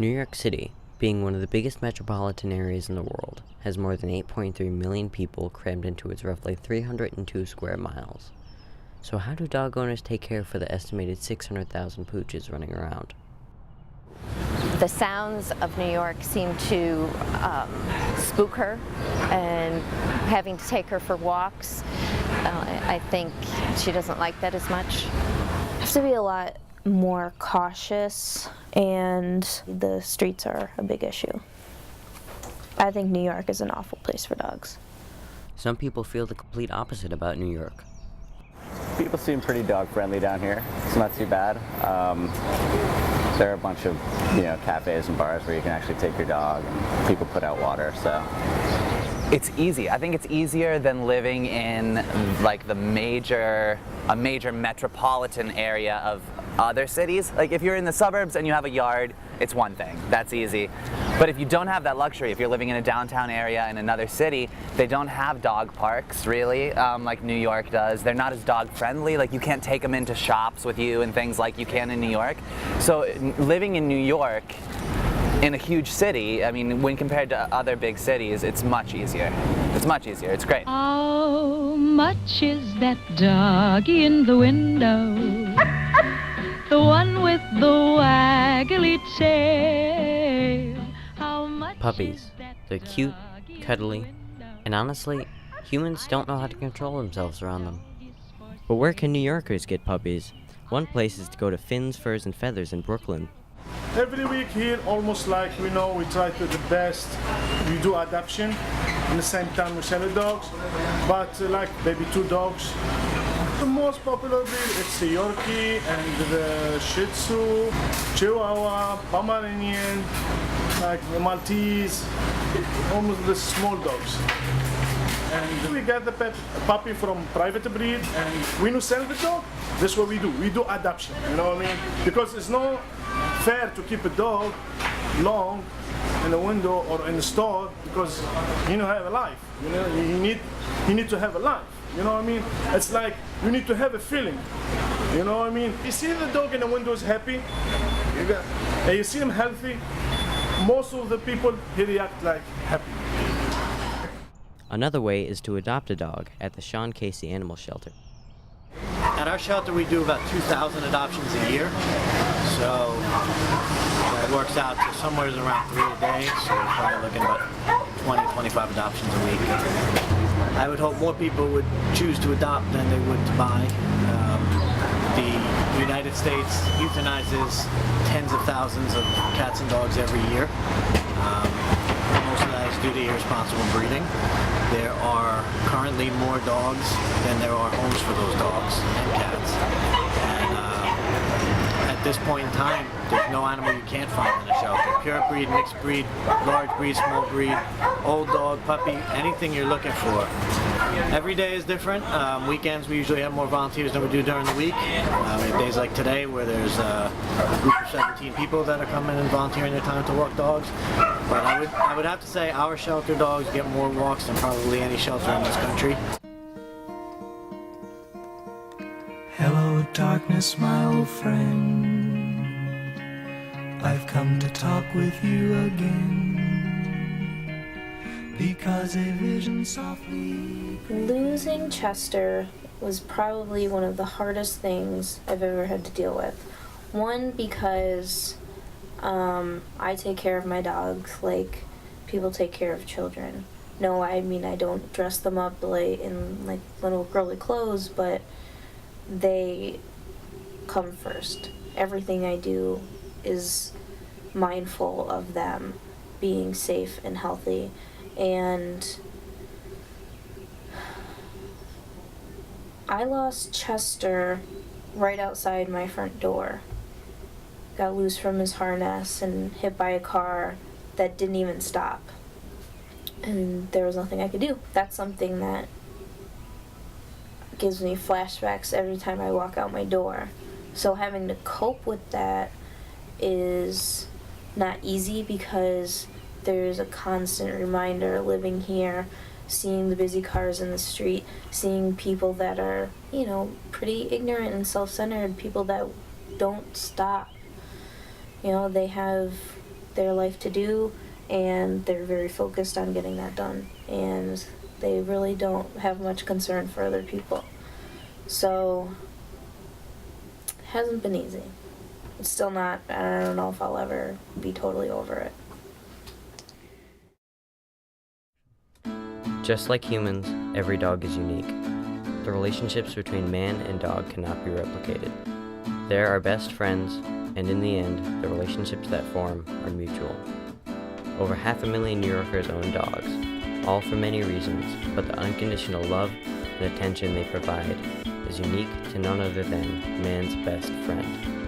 New York City, being one of the biggest metropolitan areas in the world, has more than 8.3 million people crammed into its roughly 302 square miles. So how do dog owners take care for the estimated 600,000 pooches running around? The sounds of New York seem to spook her, and having to take her for walks, I think she doesn't like that as much. Have to be a lot more cautious, and the streets are a big issue. I think New York is an awful place for dogs. Some people feel the complete opposite about New York. People seem pretty dog friendly down here. It's not too bad. There are a bunch of, cafes and bars where you can actually take your dog, and people put out water, so. It's easy. I think it's easier than living in like a major metropolitan area of other cities. Like if you're in the suburbs and you have a yard, it's one thing. That's easy. But if you don't have that luxury, if you're living in a downtown area in another city, they don't have dog parks really, like New York does. They're not as dog friendly. Like you can't take them into shops with you and things like you can in New York. So living in New York, in a huge city, I mean, when compared to other big cities, it's much easier. It's much easier. It's great. How much is that dog in the window? The one with the waggly tail. How much Puppies. They're cute, cuddly, and honestly, humans don't know how to control themselves around them. But where can New Yorkers get puppies? One place is to go to Finn's Furs and Feathers in Brooklyn. Every week here, almost like we try to do the best. We do adoption. In the same time, we sell the dogs, but like maybe 2 dogs. The most popular breed is the Yorkie and the Shih Tzu, Chihuahua, Pomeranian, like the Maltese, almost the small dogs. And we get the puppy from private breed, and when we sell the dog, that's what we do. We do adoption, you know what I mean? Because it's not fair to keep a dog long in the window or in the store, because have a life. You need to have a life. You know what I mean? It's like you need to have a feeling. You know what I mean? You see the dog in the window is happy, and you see him healthy. Most of the people he react like happy. Another way is to adopt a dog at the Sean Casey Animal Shelter. At our shelter, we do about 2,000 adoptions a year, so it works out to somewhere around 3 a day, so we're probably looking at about 20, 25 adoptions a week. I would hope more people would choose to adopt than they would to buy. The United States euthanizes tens of thousands of cats and dogs every year. Most of that is due to irresponsible breeding. There are currently more dogs than there are homes for those dogs and cats. And at this point in time, there's no animal you can't find in a shelter. Pure breed, mixed breed, large breed, small breed, old dog, puppy, anything you're looking for. Every day is different. Weekends we usually have more volunteers than we do during the week. We have days like today where there's a group of 17 people that are coming and volunteering their time to walk dogs. But I would have to say our shelter dogs get more walks than probably any shelter in this country. Hello, darkness, my old friend. I've come to talk with you again. Because a vision softly. Losing Chester was probably one of the hardest things I've ever had to deal with. One, because I take care of my dogs like people take care of children. No, I mean I don't dress them up in little girly clothes, but they come first. Everything I do is mindful of them being safe and healthy. And I lost Chester right outside my front door. Got loose from his harness and hit by a car that didn't even stop. And there was nothing I could do. That's something that gives me flashbacks every time I walk out my door. So having to cope with that is not easy, because there's a constant reminder living here, seeing the busy cars in the street, seeing people that are, pretty ignorant and self-centered, people that don't stop. They have their life to do, and they're very focused on getting that done, and they really don't have much concern for other people. So it hasn't been easy. It's still not. I don't know if I'll ever be totally over it. Just like humans, every dog is unique. The relationships between man and dog cannot be replicated. They're our best friends, and in the end, the relationships that form are mutual. Over 500,000 New Yorkers own dogs, all for many reasons, but the unconditional love and attention they provide is unique to none other than man's best friend.